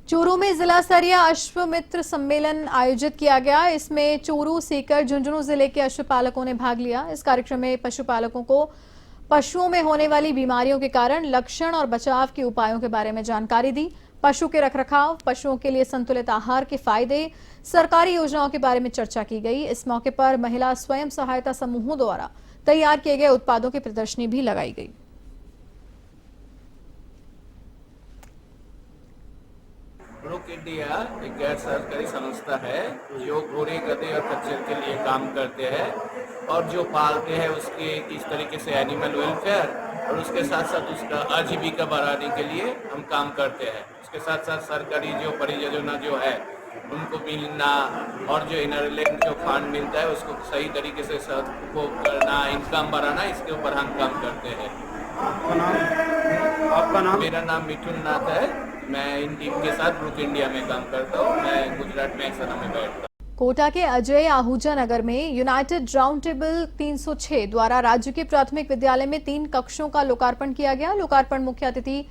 चूरू में जिला स्तरीय अश्वमित्र सम्मेलन आयोजित किया गया। इसमें चूरू, सीकर, झुंझुनू जिले के अश्वपालकों ने भाग लिया। इस कार्यक्रम में पशुपालकों को पशुओं में होने वाली बीमारियों के कारण, लक्षण और बचाव के उपायों के बारे में जानकारी दी। पशु के रखरखाव, पशुओं के लिए संतुलित आहार के फायदे, सरकारी योजनाओं के बारे में चर्चा की गई। इस मौके पर महिला स्वयं सहायता समूहों द्वारा तैयार किए गए उत्पादों की प्रदर्शनी भी लगाई गई। ब्रूक इंडिया एक गैर सरकारी संस्था है जो घोड़े, गधे और खच्चर के लिए काम करते हैं और जो पालते हैं उसके किस तरीके से एनिमल वेलफेयर और उसके साथ साथ उसका आजीविका बढ़ाने के लिए हम काम करते हैं। उसके साथ साथ सरकारी जो परियोजना जो है उनको मिलना और जो इनरलैंड जो फंड मिलता है उसको सही तरीके से सदुपयोग करना, इनकम बढ़ाना, इसके ऊपर हम काम करते हैं। आपका नाम? मेरा नाम मिथुन नाथ है। मैं इन टीम के साथ ब्रूक इंडिया में काम करता हूँ। मैं गुजरात में एक्सना में बैठता हूँ। कोटा के अजय आहूजा नगर में यूनाइटेड राउंड टेबल 306 द्वारा राज्य के प्राथमिक विद्यालय में 3 कक्षों का लोकार्पण किया गया। लोकार्पण मुख्य अतिथि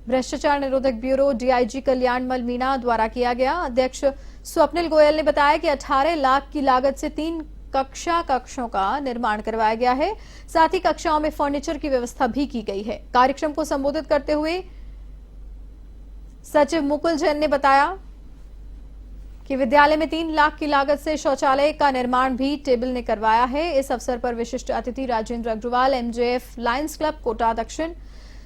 भ्रष्टाचार निरोधक ब्यूरो डीआईजी कल्याणमल मीणा द्वारा किया गया। अध्यक्ष स्वप्निल गोयल ने बताया कि 18 लाख की लागत से 3 कक्षों का निर्माण करवाया गया है। साथ ही कक्षाओं में फर्नीचर की व्यवस्था भी की गई है। कार्यक्रम को संबोधित करते हुए सचिव मुकुल जैन ने बताया कि विद्यालय में 3 लाख की लागत से शौचालय का निर्माण भी टेबल ने करवाया है। इस अवसर पर विशिष्ट अतिथि Rajendra Agrawal, MJF Lions Club Kota Dakshin,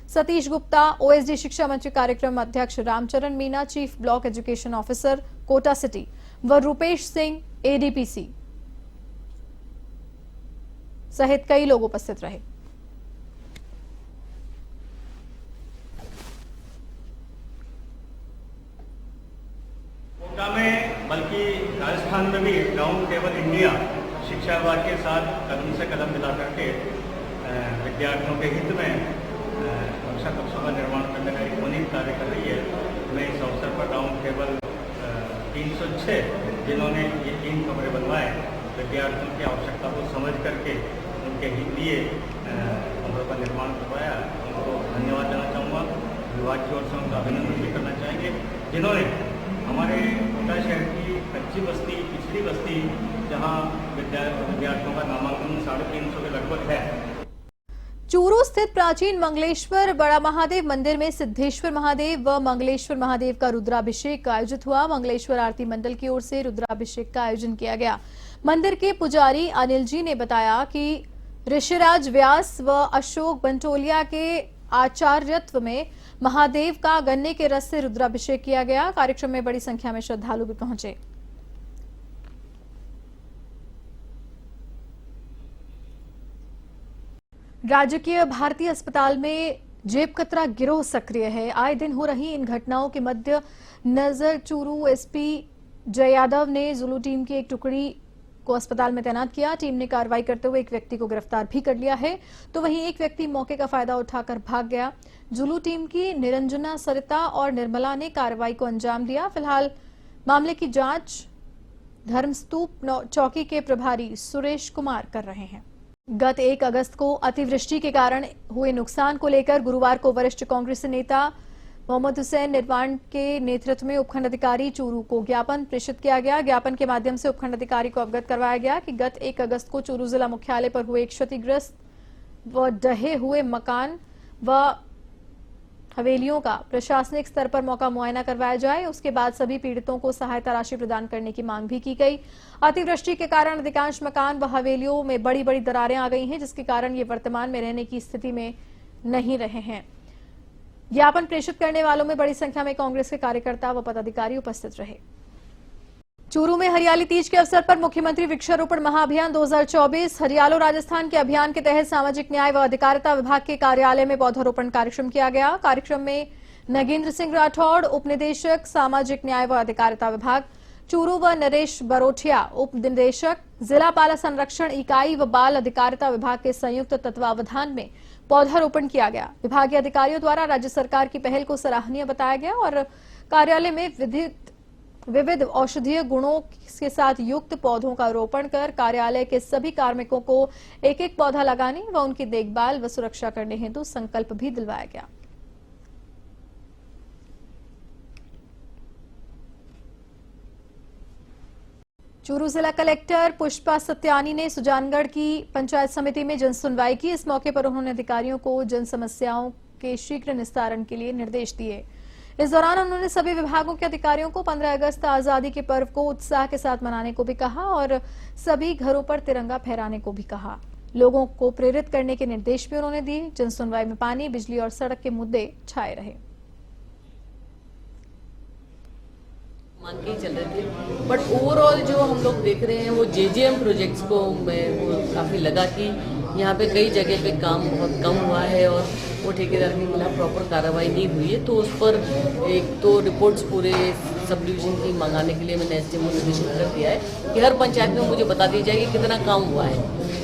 Satish Gupta, OSD शिक्षा मंच कार्यक्रम अध्यक्ष Ramcharan Meena, chief block education officer Kota city व रूपेश सिंह एडीपीसी सहित कई लोग उपस्थित रहे। कोटा में बल्कि राजस्थान में भी राउंड टेबल इंडिया शिक्षा विभाग के साथ कदम से कदम मिला करके विद्यार्थियों के हित में कक्षों का निर्माण करने का एक पुनीत कार्य कर रही है। मैं इस अवसर पर राउंड टेबल 306 जिन्होंने ये 3 कमरे बनवाए, विद्यार्थियों की आवश्यकता को समझ करके उनके हित लिए कमरों का निर्माण करवाया, उनको धन्यवाद देना चाहूँगा। विभाग की ओर से उनका अभिनंदन भी करना चाहेंगे जिन्होंने हमारे कोटा शहर की कच्ची बस्ती, पिछड़ी बस्ती, जहाँ विद्यार्थियों का नामांकन 350 के लगभग है। चूरू स्थित प्राचीन मंगलेश्वर बड़ा महादेव मंदिर में सिद्धेश्वर महादेव व मंगलेश्वर महादेव का रुद्राभिषेक आयोजित हुआ। मंगलेश्वर आरती मंडल की ओर से रुद्राभिषेक का आयोजन किया गया। मंदिर के पुजारी अनिल जी ने बताया कि ऋषिराज व्यास व अशोक बंटोलिया के आचार्यत्व में महादेव का गन्ने के रस से रुद्राभिषेक किया गया। कार्यक्रम में बड़ी संख्या में श्रद्धालु भी पहुंचे। राजकीय भारतीय अस्पताल में जेब कतरा गिरोह सक्रिय है। आए दिन हो रही इन घटनाओं के मध्य नजर चूरू एसपी जय यादव ने जुलू टीम की एक टुकड़ी को अस्पताल में तैनात किया। टीम ने कार्रवाई करते हुए एक व्यक्ति को गिरफ्तार भी कर लिया है, तो वहीं एक व्यक्ति मौके का फायदा उठाकर भाग गया। जुलू टीम की निरंजना, सरिता और निर्मला ने कार्रवाई को अंजाम दिया। फिलहाल मामले की जांच धर्मस्तूप चौकी के प्रभारी सुरेश कुमार कर रहे हैं। गत 1 अगस्त को अतिवृष्टि के कारण हुए नुकसान को लेकर गुरुवार को वरिष्ठ कांग्रेस नेता मोहम्मद हुसैन निर्वाण के नेतृत्व में उपखंड अधिकारी चूरू को ज्ञापन प्रेषित किया गया। ज्ञापन के माध्यम से उपखंड अधिकारी को अवगत करवाया गया कि गत 1 अगस्त को चूरू जिला मुख्यालय पर हुए क्षतिग्रस्त व ढहे हुए मकान व हवेलियों का प्रशासनिक स्तर पर मौका मुआयना करवाया जाए। उसके बाद सभी पीड़ितों को सहायता राशि प्रदान करने की मांग भी की गई। अतिवृष्टि के कारण अधिकांश मकान व हवेलियों में बड़ी बड़ी दरारें आ गई हैं, जिसके कारण ये वर्तमान में रहने की स्थिति में नहीं रहे हैं। ज्ञापन प्रेषित करने वालों में बड़ी संख्या में कांग्रेस के कार्यकर्ता व पदाधिकारी उपस्थित रहे। चूरू में हरियाली तीज के अवसर पर मुख्यमंत्री वृक्षारोपण महाअभियान 2024 हरियालो राजस्थान के अभियान के तहत सामाजिक न्याय व अधिकारिता विभाग के कार्यालय में पौधारोपण कार्यक्रम किया गया। कार्यक्रम में नगेंद्र सिंह राठौड़, उप निदेशक सामाजिक न्याय व अधिकारिता विभाग चूरू व नरेश बरोठिया, उप निदेशक जिला बाल संरक्षण इकाई व बाल अधिकारिता विभाग के संयुक्त तत्वावधान में पौधारोपण किया गया। विभागीय अधिकारियों द्वारा राज्य सरकार की पहल को सराहनीय बताया गया और कार्यालय में विविध औषधीय गुणों के साथ युक्त पौधों का रोपण कर कार्यालय के सभी कार्मिकों को एक एक पौधा लगाने व उनकी देखभाल व सुरक्षा करने हेतु संकल्प भी दिलवाया गया। चूरू जिला कलेक्टर पुष्पा सत्यानी ने सुजानगढ़ की पंचायत समिति में जन सुनवाई की। इस मौके पर उन्होंने अधिकारियों को जन समस्याओं के शीघ्र निस्तारण के लिए निर्देश दिए। इस दौरान उन्होंने सभी विभागों के अधिकारियों को 15 अगस्त आजादी के पर्व को उत्साह के साथ मनाने को भी कहा और सभी घरों पर तिरंगा फहराने को भी कहा। लोगों को प्रेरित करने के निर्देश भी उन्होंने दिए। जन सुनवाई में पानी, बिजली और सड़क के मुद्दे छाए रहे। मान के ही चल रहे थे, बट ओवरऑल जो हम लोग देख रहे हैं वो जेजेएम प्रोजेक्ट्स को वो काफ़ी लगा कि यहाँ पे कई जगह पे काम बहुत कम हुआ है और वो ठेकेदार के खिलाफ प्रॉपर कार्रवाई नहीं हुई है। तो उस पर एक तो रिपोर्ट्स पूरे सब डिवीजन की मंगाने के लिए मैंने एसडीएम को निर्देशित कर दिया है कि हर पंचायत में मुझे बता दी जाएगी कितना काम हुआ है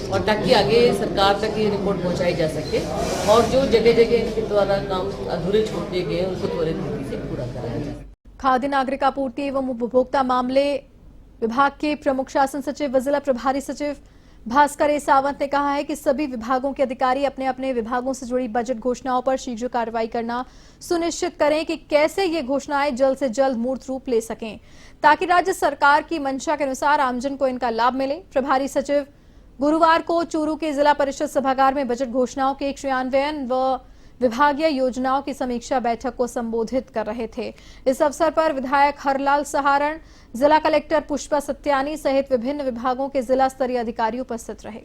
और ताकि आगे सरकार तक ये रिपोर्ट पहुँचाई जा सके और जो जगह जगह इनके द्वारा काम अधूरे छोड़ दिए गए हैं उनको त्वरित गति से पूरा कराया जाए। खाद्य नागरिक आपूर्ति एवं उपभोक्ता मामले विभाग के प्रमुख शासन सचिव व जिला प्रभारी सचिव भास्कर ए सावंत ने कहा है कि सभी विभागों के अधिकारी अपने अपने विभागों से जुड़ी बजट घोषणाओं पर शीघ्र कार्रवाई करना सुनिश्चित करें कि कैसे ये घोषणाएं जल्द से जल्द मूर्त रूप ले सकें ताकि राज्य सरकार की मंशा के अनुसार आमजन को इनका लाभ मिले। प्रभारी सचिव गुरुवार को चूरू के जिला परिषद सभागार में बजट घोषणाओं के क्रियान्वयन व विभागीय योजनाओं की समीक्षा बैठक को संबोधित कर रहे थे। इस अवसर पर विधायक हरलाल सहारण, जिला कलेक्टर पुष्पा सत्यानी सहित विभिन्न विभागों के जिला स्तरीय अधिकारी उपस्थित रहे।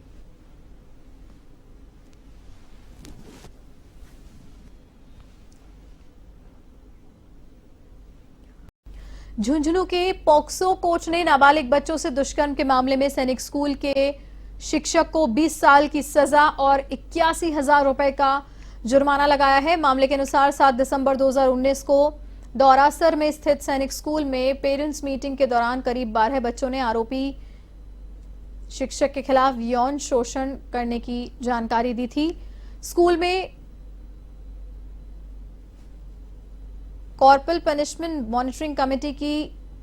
झुंझुनू के पॉक्सो कोर्ट ने नाबालिग बच्चों से दुष्कर्म के मामले में सैनिक स्कूल के शिक्षक को 20 साल की सजा और 81,000 रुपए का जुर्माना लगाया है। मामले के अनुसार 7 दिसंबर 2019 को दौरासर में स्थित सैनिक स्कूल में पेरेंट्स मीटिंग के दौरान करीब 12 बच्चों ने आरोपी शिक्षक के खिलाफ यौन शोषण करने की जानकारी दी थी। स्कूल में कॉर्पोरल पनिशमेंट मॉनिटरिंग कमेटी की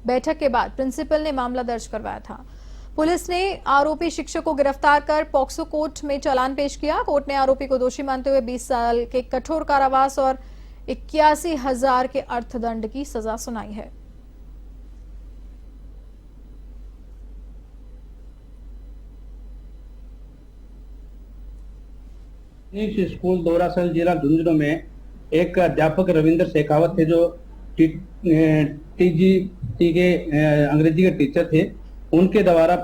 बैठक के बाद प्रिंसिपल ने मामला दर्ज करवाया था। पुलिस ने आरोपी शिक्षक को गिरफ्तार कर पॉक्सो कोर्ट में चालान पेश किया। कोर्ट ने आरोपी को दोषी मानते हुए 20 साल के कठोर कारावास और 81,000 के अर्थदंड की सजा सुनाई है। स्कूल दौरासल जिला झुंझुनू में एक अध्यापक रविंद्र शेखावत थे जो टीजी के अंग्रेजी के टीचर थे। उनके द्वारा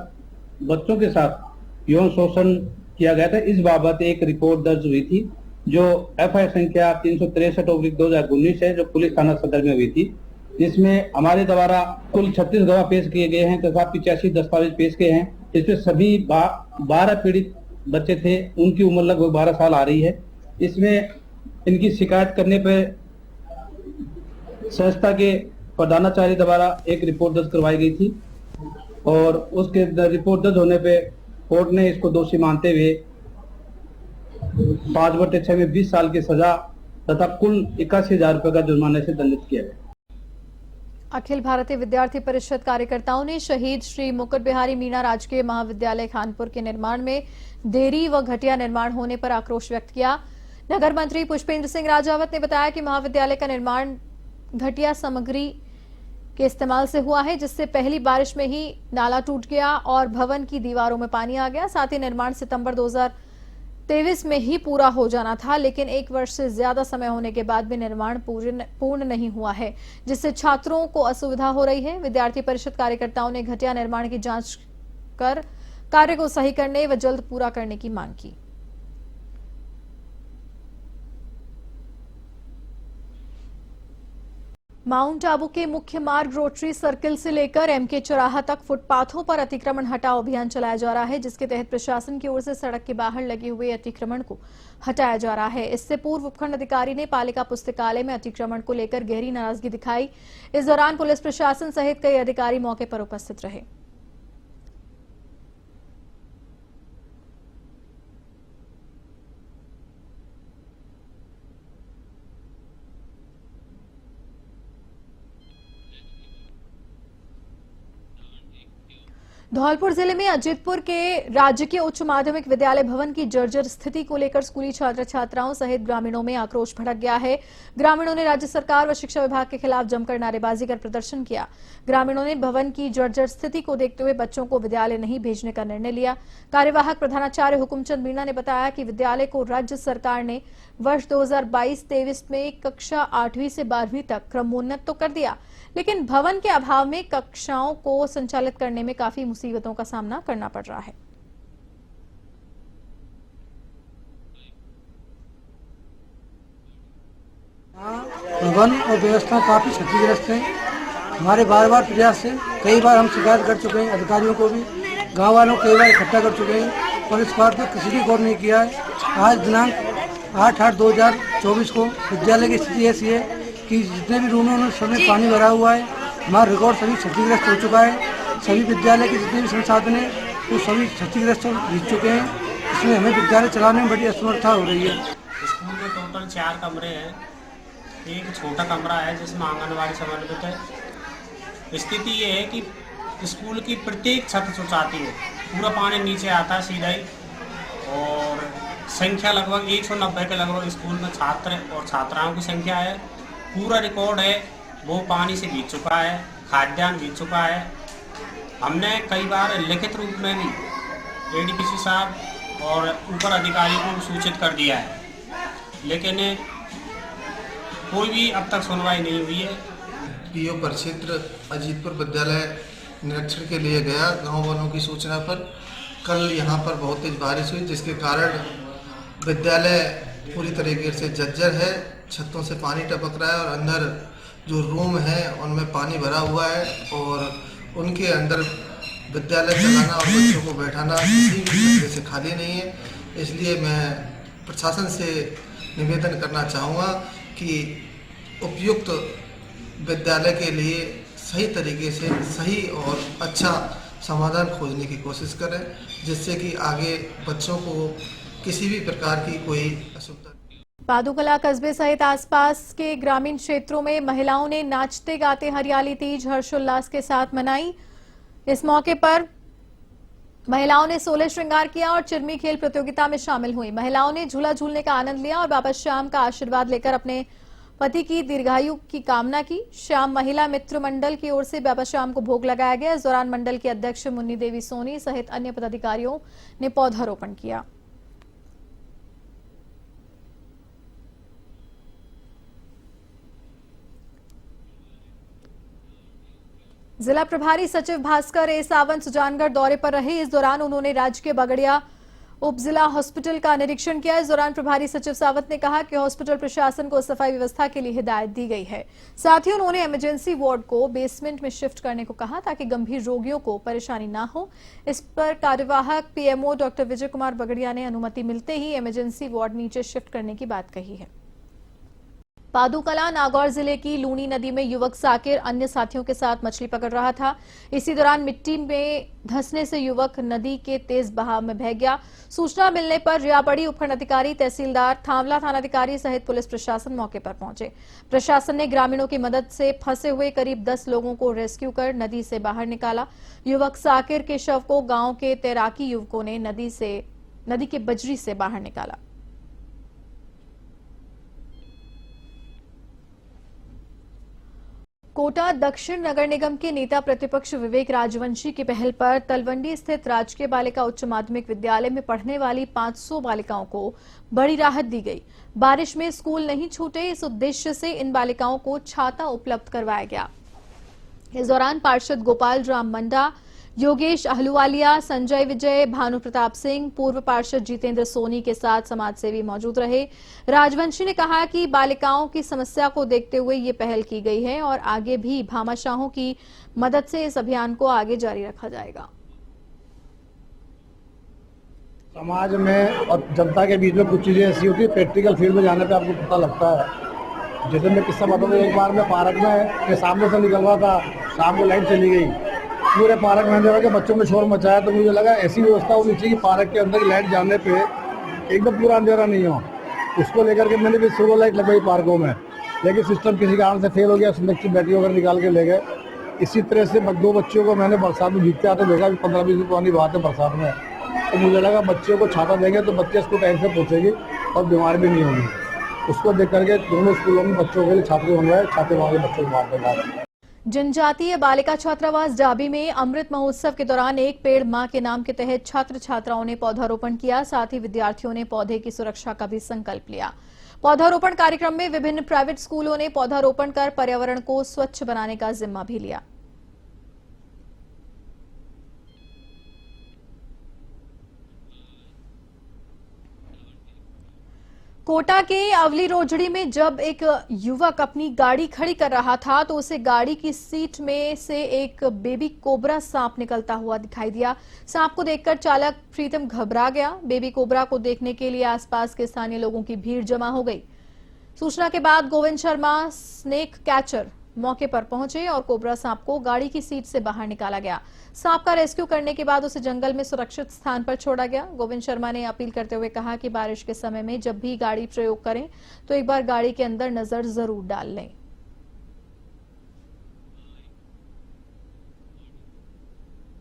बच्चों के साथ यौन शोषण किया गया था। इस बाबत एक रिपोर्ट दर्ज हुई थी जो एफआईआर संख्या 363/2019 है जो पुलिस थाना सदर में हुई थी, जिसमें हमारे द्वारा कुल 36 गवाह पेश किए गए हैं तथा 85 दस्तावेज पेश किए हैं। इसमें सभी 12 पीड़ित बच्चे थे, उनकी उम्र लगभग 12 साल आ रही है। इसमें इनकी शिकायत करने पर संस्था के प्रधानाचार्य द्वारा एक रिपोर्ट दर्ज करवाई गई थी और उसके रिपोर्ट दर्ज होने पे कोर्ट ने इसको दोषी मानते हुए 5/6 में 20 साल की सजा तथा कुल 81,000 रुपए का जुर्माने से दंडित किया गया। अखिल भारतीय विद्यार्थी परिषद कार्यकर्ताओं ने शहीद श्री मुकुट बिहारी मीणा राजकीय महाविद्यालय खानपुर के निर्माण में देरी व घटिया निर्माण होने पर आक्रोश व्यक्त किया। नगर मंत्री पुष्पेंद्र सिंह राजावत ने बताया कि महाविद्यालय का निर्माण घटिया सामग्री के इस्तेमाल से हुआ है, जिससे पहली बारिश में ही नाला टूट गया और भवन की दीवारों में पानी आ गया। साथ ही निर्माण सितंबर 2023 में ही पूरा हो जाना था, लेकिन 1 वर्ष से ज्यादा समय होने के बाद भी निर्माण पूर्ण नहीं हुआ है, जिससे छात्रों को असुविधा हो रही है। विद्यार्थी परिषद कार्यकर्ताओं ने घटिया निर्माण की जांच कर कार्य को सही करने व जल्द पूरा करने की मांग की। माउंट आबू के मुख्य मार्ग रोटरी सर्किल से लेकर एमके चौराहा तक फुटपाथों पर अतिक्रमण हटाओ अभियान चलाया जा रहा है, जिसके तहत प्रशासन की ओर से सड़क के बाहर लगे हुए अतिक्रमण को हटाया जा रहा है। इससे पूर्व उपखंड अधिकारी ने पालिका पुस्तकालय में अतिक्रमण को लेकर गहरी नाराजगी दिखाई। इस दौरान पुलिस प्रशासन सहित कई अधिकारी मौके पर उपस्थित रहे। धौलपुर जिले में अजीतपुर के राजकीय उच्च माध्यमिक विद्यालय भवन की जर्जर स्थिति को लेकर स्कूली छात्र छात्राओं सहित ग्रामीणों में आक्रोश भड़क गया है। ग्रामीणों ने राज्य सरकार व शिक्षा विभाग के खिलाफ जमकर नारेबाजी कर प्रदर्शन किया। ग्रामीणों ने भवन की जर्जर स्थिति को देखते हुए बच्चों को विद्यालय नहीं भेजने का निर्णय लिया। कार्यवाहक प्रधानाचार्य हुकुमचंद मीणा ने बताया कि विद्यालय को राज्य सरकार ने वर्ष 2022-23 में कक्षा 8वीं से 12वीं तक क्रमोन्नत तो कर दिया, लेकिन भवन के अभाव में कक्षाओं को संचालित करने में काफी मुसीबतों का सामना करना पड़ रहा है। भवन और व्यवस्था काफी क्षतिग्रस्त है। हमारे बार बार प्रयास से कई बार हम शिकायत कर चुके हैं, अधिकारियों को भी, गांव वालों को कई बार इकट्ठा कर चुके हैं, पर इस बात पर किसी भी गौर नहीं किया है। आज दिनांक 8/8/2024 को विद्यालय की स्थिति ऐसी है कि जितने भी रूमों में समय पानी भरा हुआ है, हमारा रिकॉर्ड सभी क्षतिग्रस्त हो चुका है। सभी विद्यालय के जितने भी संसाधन हैं वो सभी क्षतिग्रस्त बीत चुके हैं। इसमें हमें विद्यालय चलाने में बड़ी असमर्थता हो रही है। स्कूल में टोटल 4 कमरे हैं, एक छोटा कमरा है जिसमें आंगनवाड़ी समन्वित है। स्थिति ये है कि स्कूल की प्रत्येक छत जो चाहती है पूरा पानी नीचे आता है सीधा ही, और संख्या लगभग 190 के लगभग स्कूल में छात्र और छात्राओं की संख्या है। पूरा रिकॉर्ड है वो पानी से बीत चुका है, खाद्यान्न बीत चुका है। हमने कई बार लिखित रूप में भी एडीपीसी साहब और ऊपर अधिकारियों को सूचित कर दिया है, लेकिन कोई भी अब तक सुनवाई नहीं हुई है। पीओ परिक्षेत्र अजीतपुर विद्यालय निरीक्षण के लिए गया गांव वालों की सूचना पर। कल यहां पर बहुत तेज बारिश हुई जिसके कारण विद्यालय पूरी तरीके से जर्जर है। छतों से पानी टपक रहा है और अंदर जो रूम है उनमें पानी भरा हुआ है और उनके अंदर विद्यालय चलाना और बच्चों को बैठाना किसी भी तरीके से खाली नहीं है। इसलिए मैं प्रशासन से निवेदन करना चाहूँगा कि उपयुक्त विद्यालय के लिए सही तरीके से सही और अच्छा समाधान खोजने की कोशिश करें, जिससे कि आगे बच्चों को किसी भी प्रकार की कोई असुविधा। पादुकला कस्बे सहित आसपास के ग्रामीण क्षेत्रों में महिलाओं ने नाचते गाते हरियाली तीज हर्षोल्लास के साथ मनाई। इस मौके पर महिलाओं ने 16 श्रृंगार किया और चिरमी खेल प्रतियोगिता में शामिल हुई। महिलाओं ने झूला झूलने का आनंद लिया और बाबा श्याम का आशीर्वाद लेकर अपने पति की दीर्घायु की कामना की। श्याम महिला मित्र मंडल की ओर से बाबा श्याम को भोग लगाया गया। इस दौरान मंडल की अध्यक्ष मुन्नी देवी सोनी सहित अन्य पदाधिकारियों ने पौधारोपण किया। जिला प्रभारी सचिव भास्कर ए सावंत सुजानगढ़ दौरे पर रहे। इस दौरान उन्होंने राजकीय बगड़िया उप जिला हॉस्पिटल का निरीक्षण किया। इस दौरान प्रभारी सचिव सावंत ने कहा कि हॉस्पिटल प्रशासन को सफाई व्यवस्था के लिए हिदायत दी गई है। साथ ही उन्होंने इमरजेंसी वार्ड को बेसमेंट में शिफ्ट करने को कहा ताकि गंभीर रोगियों को परेशानी न हो। इस पर कार्यवाहक पीएमओ डॉक्टर विजय कुमार बगड़िया ने अनुमति मिलते ही इमरजेंसी वार्ड नीचे शिफ्ट करने की बात कही है। पादुकला नागौर जिले की लूनी नदी में युवक साकिर अन्य साथियों के साथ मछली पकड़ रहा था। इसी दौरान मिट्टी में धंसने से युवक नदी के तेज बहाव में बह गया। सूचना मिलने पर रियापड़ी उपखंड अधिकारी, तहसीलदार, थांवला थानाधिकारी सहित पुलिस प्रशासन मौके पर पहुंचे। प्रशासन ने ग्रामीणों की मदद से फंसे हुए करीब 10 लोगों को रेस्क्यू कर नदी से बाहर निकाला। युवक साकिर के शव को गांव के तैराकी युवकों ने नदी के बजरी से बाहर निकाला। कोटा दक्षिण नगर निगम के नेता प्रतिपक्ष विवेक राजवंशी की पहल पर तलवंडी स्थित राजकीय बालिका उच्च माध्यमिक विद्यालय में पढ़ने वाली 500 बालिकाओं को बड़ी राहत दी गई। बारिश में स्कूल नहीं छूटे, इस उद्देश्य से इन बालिकाओं को छाता उपलब्ध करवाया गया। इस दौरान पार्षद गोपाल राम मंडा, योगेश अहलुवालिया, संजय विजय, भानु प्रताप सिंह, पूर्व पार्षद जितेंद्र सोनी के साथ समाजसेवी मौजूद रहे। राजवंशी ने कहा कि बालिकाओं की समस्या को देखते हुए ये पहल की गई है और आगे भी भामाशाहों की मदद से इस अभियान को आगे जारी रखा जाएगा। समाज में और जनता के बीच में कुछ चीजें ऐसी होती है, प्रैक्टिकल फील्ड में जाने पे आपको पता लगता है। जैसे मैं किस्सा बताऊं, एक बार मैं पार्क में सामने से निकल रहा था, शाम को लाइट चली गई, पूरे पार्क में अंधेरा के बच्चों ने शोर मचाया, तो मुझे लगा ऐसी व्यवस्था होनी चाहिए कि पार्क के अंदर की लाइट जाने पे एकदम पूरा अंधेरा नहीं हो। उसको लेकर के मैंने भी सोलर लाइट लगवाई पार्कों में, लेकिन सिस्टम किसी कारण से फेल हो गया। सुरक्षित बैटरी वगैरह निकाल के ले गए, इसी तरह से 2 बच्चों को मैंने बरसात में भीगते आते देखा, 15-20 मिनट पानी बहाते बरसात में, तो मुझे लगा बच्चों को छाता देंगे तो बच्चे इसको टाइम से पहुँचेगी और बीमार भी नहीं होगी। उसको देख करके दोनों स्कूलों में बच्चों के लिए छाते बनवाए, छाते बना के बच्चों को मारते। जनजातीय बालिका छात्रावास डाबी में अमृत महोत्सव के दौरान एक पेड़ मां के नाम के तहत छात्र छात्राओं ने पौधारोपण किया। साथ ही विद्यार्थियों ने पौधे की सुरक्षा का भी संकल्प लिया। पौधारोपण कार्यक्रम में विभिन्न प्राइवेट स्कूलों ने पौधारोपण कर पर्यावरण को स्वच्छ बनाने का जिम्मा भी लिया। कोटा के अवली रोजड़ी में जब एक युवक अपनी गाड़ी खड़ी कर रहा था तो उसे गाड़ी की सीट में से एक बेबी कोबरा सांप निकलता हुआ दिखाई दिया। सांप को देखकर चालक प्रीतम घबरा गया। बेबी कोबरा को देखने के लिए आसपास के स्थानीय लोगों की भीड़ जमा हो गई। सूचना के बाद गोविंद शर्मा स्नेक कैचर मौके पर पहुंचे और कोबरा सांप को गाड़ी की सीट से बाहर निकाला गया। सांप का रेस्क्यू करने के बाद उसे जंगल में सुरक्षित स्थान पर छोड़ा गया। गोविंद शर्मा ने अपील करते हुए कहा कि बारिश के समय में जब भी गाड़ी प्रयोग करें तो एक बार गाड़ी के अंदर नजर जरूर डाल लें।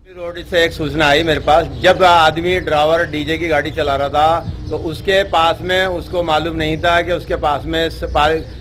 रोड से एक सूचना आई मेरे पास, जब आदमी ड्राइवर डीजे की गाड़ी चला रहा था तो उसके पास में उसको मालूम नहीं था कि उसके पास में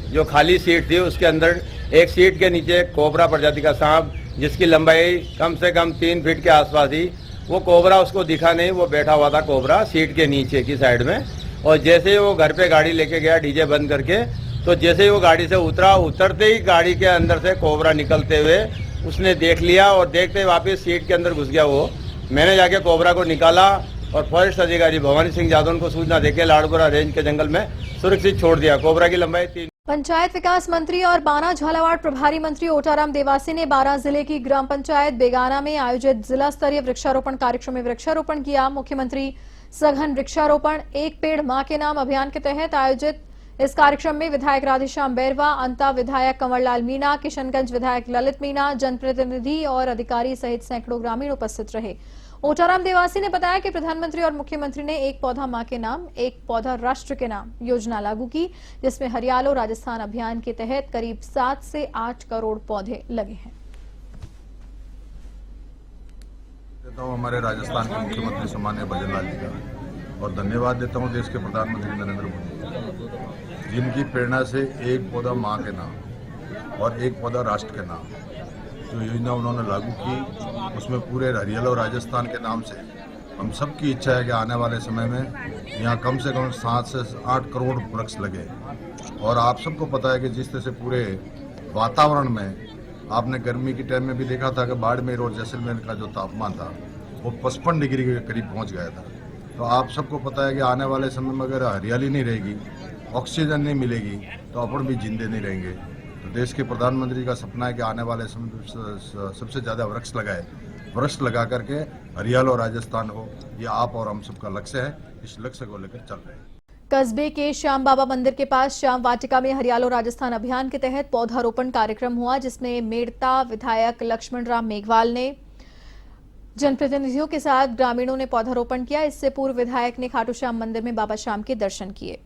जो खाली सीट थी उसके अंदर एक सीट के नीचे कोबरा प्रजाति का सांप जिसकी लंबाई कम से कम 3 फीट के आसपास थी, वो कोबरा उसको दिखा नहीं, वो बैठा हुआ था कोबरा सीट के नीचे की साइड में। और जैसे ही वो घर पे गाड़ी लेके गया डीजे बंद करके, तो जैसे ही वो गाड़ी से उतरा, उतरते ही गाड़ी के अंदर से कोबरा निकलते हुए उसने देख लिया और देखते ही वापस सीट के अंदर घुस गया वो। मैंने जाके कोबरा को निकाला और फॉरेस्ट अधिकारी भवानी सिंह यादव को सूचना देके लाड़पुरा रेंज के जंगल में सुरक्षित छोड़ दिया। कोबरा की लंबाई 3। पंचायत विकास मंत्री और बाना झालावाड़ प्रभारी मंत्री ओटाराम देवासी ने बारां जिले की ग्राम पंचायत बेगाना में आयोजित जिला स्तरीय वृक्षारोपण कार्यक्रम में वृक्षारोपण किया। मुख्यमंत्री सघन वृक्षारोपण एक पेड़ मां के नाम अभियान के तहत आयोजित इस कार्यक्रम में विधायक राधेश्याम बैरवा, अंता विधायक कंवरलाल मीणा, किशनगंज विधायक ललित मीणा, जनप्रतिनिधि और अधिकारी सहित सैकड़ों ग्रामीण उपस्थित रहे। ओटाराम देवासी ने बताया कि प्रधानमंत्री और मुख्यमंत्री ने एक पौधा मां के नाम एक पौधा राष्ट्र के नाम योजना लागू की, जिसमें हरियालो राजस्थान अभियान के तहत करीब 7 से 8 करोड़ पौधे लगे हैं। देता हूं हमारे राजस्थान के मुख्यमंत्री सम्माननीय भजनलाल जी का और धन्यवाद देता हूं देश के प्रधानमंत्री नरेंद्र मोदी, जिनकी प्रेरणा से एक पौधा मां के नाम और एक पौधा राष्ट्र के नाम जो योजना उन्होंने लागू की, उसमें पूरे हरियाणा और राजस्थान के नाम से हम सबकी इच्छा है कि आने वाले समय में यहाँ कम से कम 7 से 8 करोड़ वृक्ष लगे। और आप सबको पता है कि जिस तरह से पूरे वातावरण में आपने गर्मी के टाइम में भी देखा था कि बाड़मेर और जैसलमेर का जो तापमान था वो 55 डिग्री के करीब पहुँच गया था। तो आप सबको पता है कि आने वाले समय में अगर हरियाली नहीं रहेगी, ऑक्सीजन नहीं मिलेगी, तो अपन भी जिंदे नहीं रहेंगे। तो देश के प्रधानमंत्री का सपना है कि आने वाले समय में सबसे ज़्यादा वृक्ष लगाए, वृक्ष लगा करके हरियाणा और राजस्थान हो, ये आप और हम सबका लक्ष्य है। इस लक्ष्य को लेकर चल रहे हैं। कस्बे के श्याम बाबा मंदिर के पास श्याम वाटिका में हरियालो राजस्थान अभियान के तहत पौधारोपण कार्यक्रम हुआ, जिसमें मेड़ता विधायक लक्ष्मण राम मेघवाल ने जनप्रतिनिधियों के साथ ग्रामीणों ने पौधारोपण किया। इससे पूर्व विधायक ने खाटू श्याम मंदिर में बाबा श्याम के दर्शन किए।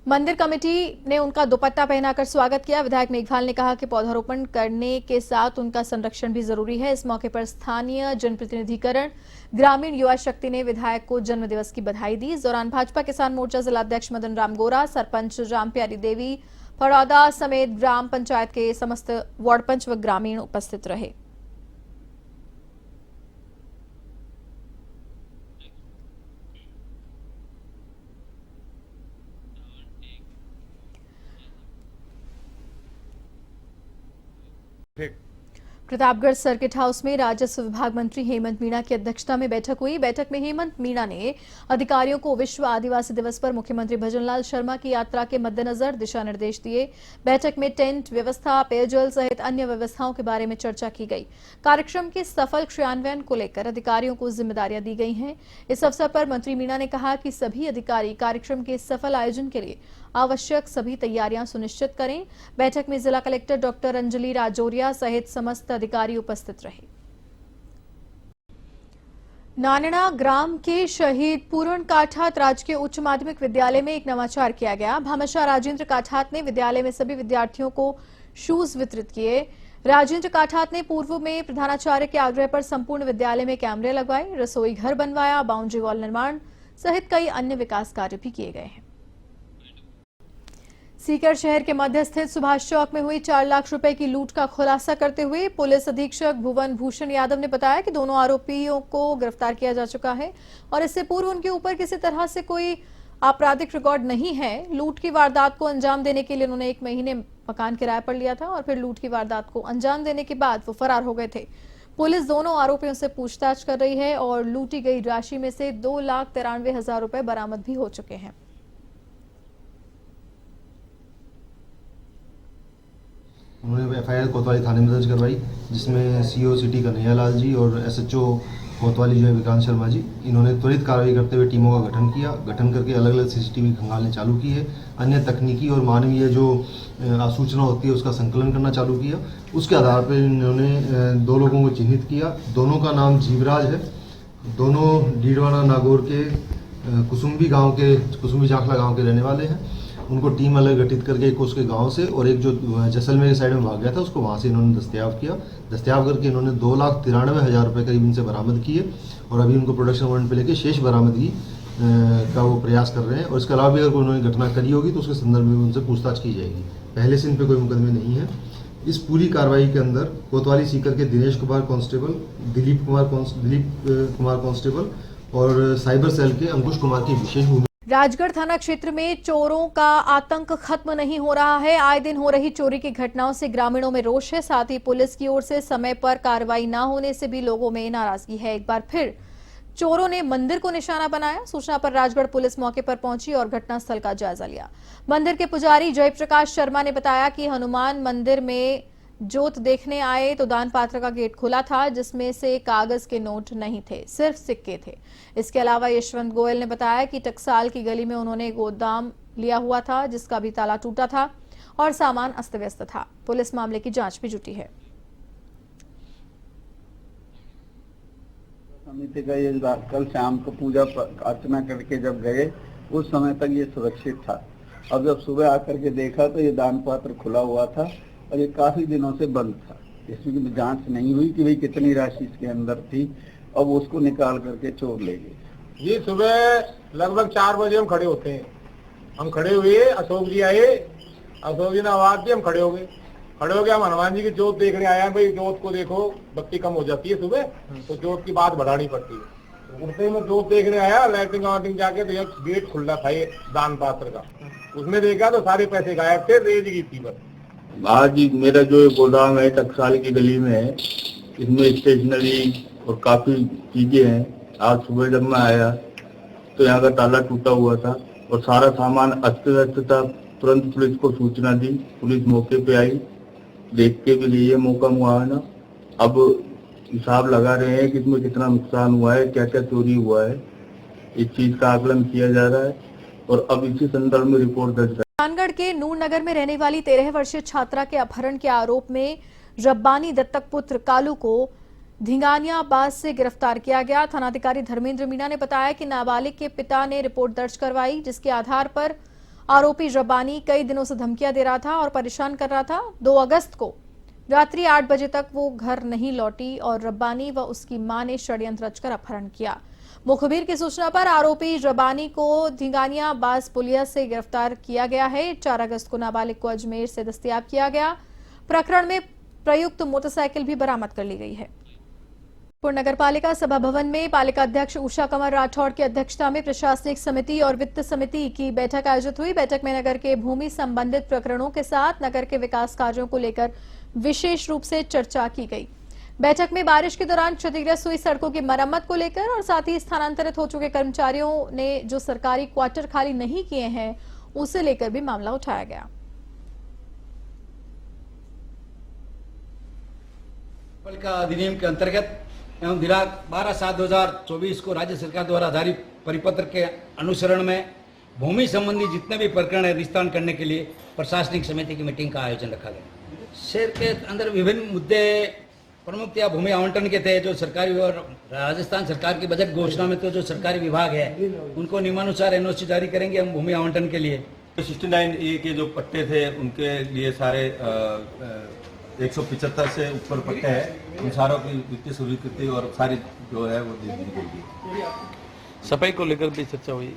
मंदिर कमेटी ने उनका दुपट्टा पहनाकर स्वागत किया। विधायक मेघवाल ने कहा कि पौधारोपण करने के साथ उनका संरक्षण भी जरूरी है। इस मौके पर स्थानीय जनप्रतिनिधिकरण ग्रामीण युवा शक्ति ने विधायक को जन्मदिवस की बधाई दी। इस दौरान भाजपा किसान मोर्चा जिलाध्यक्ष मदन राम गोरा, सरपंच राम प्यारी देवी फड़ौदा समेत ग्राम पंचायत के समस्त वार्ड पंच व ग्रामीण उपस्थित रहे। प्रतापगढ़ सर्किट हाउस में राजस्व विभाग मंत्री हेमंत मीणा की अध्यक्षता में बैठक हुई। बैठक में हेमंत मीणा ने अधिकारियों को विश्व आदिवासी दिवस पर मुख्यमंत्री भजनलाल शर्मा की यात्रा के मद्देनजर दिशा निर्देश दिए। बैठक में टेंट व्यवस्था, पेयजल सहित अन्य व्यवस्थाओं के बारे में चर्चा की गई। कार्यक्रम के सफल क्रियान्वयन को लेकर अधिकारियों को जिम्मेदारियां दी गई हैं। इस अवसर पर मंत्री मीणा ने कहा कि सभी अधिकारी कार्यक्रम के सफल आयोजन के लिए आवश्यक सभी तैयारियां सुनिश्चित करें। बैठक में जिला कलेक्टर डॉक्टर अंजलि राजौरिया सहित समस्त अधिकारी उपस्थित रहे। नानड़ा ग्राम के शहीद पूरण काठात राजकीय उच्च माध्यमिक विद्यालय में एक नवाचार किया गया। भामाशाह राजेंद्र काठात ने विद्यालय में सभी विद्यार्थियों को शूज वितरित किए। राजेंद्र काठात ने पूर्व में प्रधानाचार्य के आग्रह पर संपूर्ण विद्यालय में कैमरे लगवाए, रसोई घर बनवाया, बाउंड्री वॉल निर्माण सहित कई अन्य विकास कार्य भी किए गए हैं। सीकर शहर के मध्य स्थित सुभाष चौक में हुई 4 लाख रुपए की लूट का खुलासा करते हुए पुलिस अधीक्षक भुवन भूषण यादव ने बताया कि दोनों आरोपियों को गिरफ्तार किया जा चुका है और इससे पूर्व उनके ऊपर किसी तरह से कोई आपराधिक रिकॉर्ड नहीं है। लूट की वारदात को अंजाम देने के लिए उन्होंने 1 महीने मकान किराए पर लिया था और फिर लूट की वारदात को अंजाम देने के बाद वो फरार हो गए थे। पुलिस दोनों आरोपियों से पूछताछ कर रही है और लूटी गई राशि में से 2,93,000 रुपए बरामद भी हो चुके हैं। उन्होंने एफआईआर कोतवाली थाने में दर्ज करवाई, जिसमें सीओ सिटी कन्हैया लाल जी और एसएचओ कोतवाली जो है विकांत शर्मा जी, इन्होंने त्वरित कार्रवाई करते हुए टीमों का गठन करके अलग अलग सीसीटीवी खंगालने चालू की है। अन्य तकनीकी और मानवीय जो सूचना होती है उसका संकलन करना चालू किया। उसके आधार पर इन्होंने 2 लोगों को चिन्हित किया। दोनों का नाम जीवराज है, दोनों डीडवाना नागौर के कुसुम्बी जाखला गाँव के रहने वाले हैं। उनको टीम अलग गठित करके एक उसके गांव से और एक जो जैसलमेर के साइड में भाग गया था उसको वहां से इन्होंने दस्तयाब करके इन्होंने 2,93,000 रुपए करीब इनसे बरामद किए और अभी उनको प्रोडक्शन वारंट पे लेके शेष बरामदगी का वो प्रयास कर रहे हैं। और इसके अलावा भी अगर उन्होंने घटना करी होगी तो उसके संदर्भ में उनसे पूछताछ की जाएगी। पहले से इन पर कोई मुकदमे नहीं है। इस पूरी कार्रवाई के अंदर कोतवाली सीकर के दिनेश कुमार कांस्टेबल, दिलीप कुमार कांस्टेबल और साइबर सेल के अंकुश कुमार की विशेष भूमिका। राजगढ़ थाना क्षेत्र में चोरों का आतंक खत्म नहीं हो रहा है। आए दिन हो रही चोरी की घटनाओं से ग्रामीणों में रोष है, साथ ही पुलिस की ओर से समय पर कार्रवाई न होने से भी लोगों में नाराजगी है। एक बार फिर चोरों ने मंदिर को निशाना बनाया। सूचना पर राजगढ़ पुलिस मौके पर पहुंची और घटनास्थल का जायजा लिया। मंदिर के पुजारी जयप्रकाश शर्मा ने बताया कि हनुमान मंदिर में जोत देखने आए तो दान पात्र का गेट खुला था, जिसमें से कागज के नोट नहीं थे, सिर्फ सिक्के थे। इसके अलावा यशवंत गोयल ने बताया कि टकसाल की गली में उन्होंने गोदाम लिया हुआ था, जिसका भी ताला टूटा था और सामान अस्त व्यस्त था। पुलिस मामले की जांच भी जुटी है। समिति का ये कल शाम को पूजा अर्चना करके जब गए उस समय तक ये सुरक्षित था। अब जब सुबह आकर के देखा तो ये दान पात्र खुला हुआ था और ये काफी दिनों से बंद था। इसमें जांच नहीं हुई कि भाई कितनी राशि इसके अंदर थी। अब उसको निकाल करके चोर ले गए। ये सुबह लगभग 4 बजे हम खड़े होते हैं। हम खड़े हुए, अशोक जी आए, अशोक जी ने आवाज दी, हम खड़े हो गए। हम हनुमान जी की जोत देखने आए हैं। भाई जोत को देखो, बत्ती कम हो जाती है सुबह, तो जोत की बात बढ़ानी पड़ती है। उठते में जोत देखने आया, लैट्रिन वाट्रिन जाके तो एक गेट खुला था ये दान पात्र का। उसमें देखा तो सारे पैसे गायब थे, रेज की थी बस। आज मेरा जो गोदाम है टकसाल की गली में है, इसमें स्टेशनरी और काफी चीजें हैं। आज सुबह जब मैं आया तो यहाँ का ताला टूटा हुआ था और सारा सामान अस्त व्यस्त था। तुरंत पुलिस को सूचना दी, पुलिस मौके पे आई, देख के भी लिए मौका मुआवना। अब हिसाब लगा रहे हैं कि इसमें कितना नुकसान हुआ है, क्या क्या चोरी हुआ है, इस चीज का आकलन किया जा रहा है और अब इसी संदर्भ में रिपोर्ट दर्ज कर। रामगढ़ के नूरनगर में रहने वाली 13 वर्षीय छात्रा के अपहरण के आरोप में रब्बानी दत्तक पुत्र कालू को धिंगानियाबाद से गिरफ्तार किया गया। थानाधिकारी धर्मेंद्र मीणा ने बताया कि नाबालिग के पिता ने रिपोर्ट दर्ज करवाई, जिसके आधार पर आरोपी रब्बानी कई दिनों से धमकियां दे रहा था और परेशान कर रहा था। 2 अगस्त को रात्रि 8 बजे तक वो घर नहीं लौटी और रब्बानी व उसकी मां ने षड्यंत्र रचकर अपहरण किया। मुखबिर की सूचना पर आरोपी रब्बानी को धिंगानियाबाद पुलिया से गिरफ्तार किया गया है। 4 अगस्त को नाबालिग को अजमेर से दस्तयाब किया गया। प्रकरण में प्रयुक्त मोटरसाइकिल भी बरामद कर ली गई है। नगर पालिका सभा भवन में पालिका अध्यक्ष उषा कमर राठौड़ की अध्यक्षता में प्रशासनिक समिति और वित्त समिति की बैठक आयोजित हुई। बैठक में नगर के भूमि संबंधित प्रकरणों के साथ नगर के विकास कार्यों को लेकर विशेष रूप से चर्चा की गई। बैठक में बारिश के दौरान क्षतिग्रस्त हुई सड़कों की मरम्मत को लेकर और साथ ही स्थानांतरित हो चुके कर्मचारियों ने जो सरकारी क्वार्टर खाली नहीं किए हैं उसे लेकर भी मामला उठाया गया। पालिका अधिनियम के अंतर्गत एवं दिनांक 12/7/2024 को राज्य सरकार द्वारा जारी परिपत्र के अनुसरण में भूमि संबंधी जितने भी प्रकरण है निस्तारण करने के लिए प्रशासनिक समिति की मीटिंग का आयोजन रखा गया। शहर के अंदर विभिन्न मुद्दे प्रमुखतया भूमि आवंटन के थे। जो सरकारी और राजस्थान सरकार की बजट घोषणा में तो जो सरकारी विभाग है उनको नियमानुसार एनओसी जारी करेंगे हम भूमि आवंटन के लिए। 69A के जो पट्टे थे उनके लिए सारे 175 से ऊपर पट्टे हैं, उन सारों की वित्तीय स्वीकृति और सारी जो है वो दे दी गई। सफाई को लेकर भी चर्चा हुई।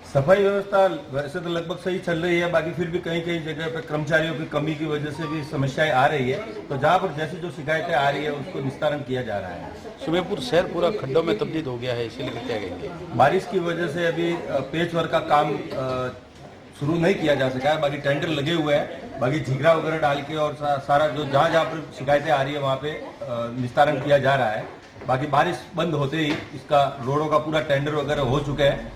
सफाई व्यवस्था वैसे तो लगभग सही चल रही है, बाकी फिर भी कहीं कहीं जगह पर कर्मचारियों की कमी की वजह से भी समस्याएं आ रही है, तो जहां पर जैसी जो शिकायतें आ रही है उसको निस्तारण किया जा रहा है। सुमेरपुर शहर पूरा खड्डों में तब्दील हो गया है, इसीलिए क्या कहेंगे? बारिश की वजह से अभी पेच वर्क का काम शुरू नहीं किया जा सका है, बाकी टेंडर लगे हुए हैं, बाकी झींगरा वगैरह डाल के और सारा जो जहाँ जहाँ पर शिकायतें आ रही है वहाँ पे निस्तारण किया जा रहा है। बाकी बारिश बंद होते ही इसका रोडों का पूरा टेंडर वगैरह हो चुका है।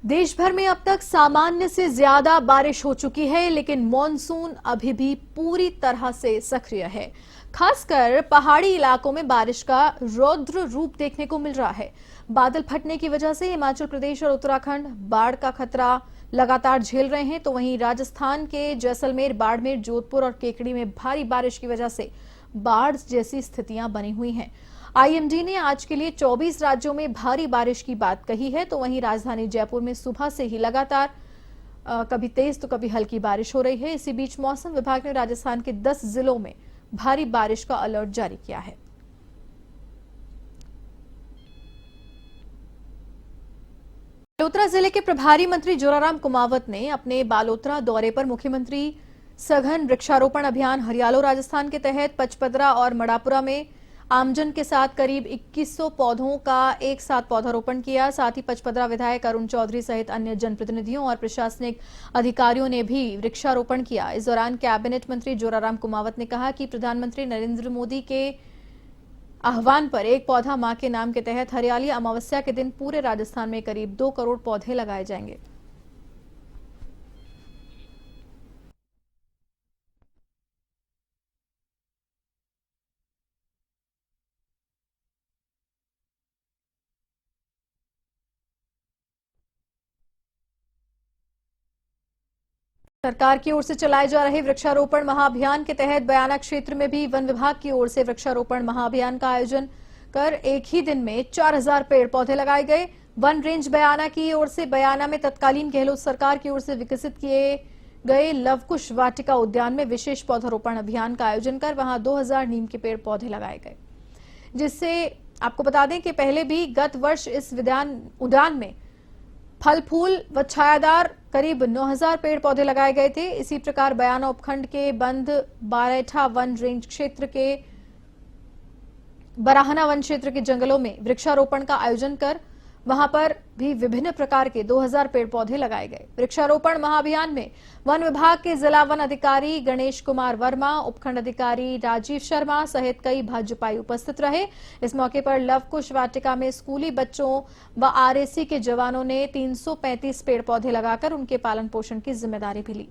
देश भर में अब तक सामान्य से ज्यादा बारिश हो चुकी है, लेकिन मॉनसून अभी भी पूरी तरह से सक्रिय है। खासकर पहाड़ी इलाकों में बारिश का रौद्र रूप देखने को मिल रहा है। बादल फटने की वजह से हिमाचल प्रदेश और उत्तराखंड बाढ़ का खतरा लगातार झेल रहे हैं, तो वहीं राजस्थान के जैसलमेर, बाड़मेर, जोधपुर और केकड़ी में भारी बारिश की वजह से बाढ़ जैसी स्थितियां बनी हुई हैं। आईएमडी ने आज के लिए 24 राज्यों में भारी बारिश की बात कही है, तो वहीं राजधानी जयपुर में सुबह से ही लगातार कभी तेज तो कभी हल्की बारिश हो रही है। इसी बीच मौसम विभाग ने राजस्थान के 10 जिलों में भारी बारिश का अलर्ट जारी किया है। बालोतरा जिले के प्रभारी मंत्री जोराराम कुमावत ने अपने बालोतरा दौरे पर मुख्यमंत्री सघन वृक्षारोपण अभियान हरियालो राजस्थान के तहत पचपदरा और मड़ापुरा में आमजन के साथ करीब 2100 पौधों का एक साथ पौधारोपण किया। साथ ही पचपदरा विधायक अरुण चौधरी सहित अन्य जनप्रतिनिधियों और प्रशासनिक अधिकारियों ने भी वृक्षारोपण किया। इस दौरान कैबिनेट मंत्री जोराराम कुमावत ने कहा कि प्रधानमंत्री नरेंद्र मोदी के आह्वान पर एक पौधा मां के नाम के तहत हरियाली अमावस्या के दिन पूरे राजस्थान में करीब 2 करोड़ पौधे लगाए जाएंगे। सरकार की ओर से चलाए जा रहे वृक्षारोपण महाअभियान के तहत बयाना क्षेत्र में भी वन विभाग की ओर से वृक्षारोपण महाअभियान का आयोजन कर एक ही दिन में 4000 पेड़ पौधे लगाए गए। वन रेंज बयाना की ओर से बयाना में तत्कालीन गहलोत सरकार की ओर से विकसित किए गए लवकुश वाटिका उद्यान में विशेष पौधारोपण अभियान का आयोजन कर वहां 2000 नीम के पेड़ पौधे लगाए गए, जिससे आपको बता दें कि पहले भी गत वर्ष इस उद्यान में फल फूल व छायादार करीब 9000 पेड़ पौधे लगाए गए थे। इसी प्रकार बयाना उपखंड के बंद बारेठा वन रेंज क्षेत्र के बराहना वन क्षेत्र के जंगलों में वृक्षारोपण का आयोजन कर वहां पर भी विभिन्न प्रकार के 2000 पेड़ पौधे लगाए गए। वृक्षारोपण महाअभियान में वन विभाग के जिला वन अधिकारी गणेश कुमार वर्मा, उपखंड अधिकारी राजीव शर्मा सहित कई भाजपाई उपस्थित रहे। इस मौके पर लवकुश वाटिका में स्कूली बच्चों व आरएसी के जवानों ने 335 पेड़ पौधे लगाकर उनके पालन पोषण की जिम्मेदारी भी ली।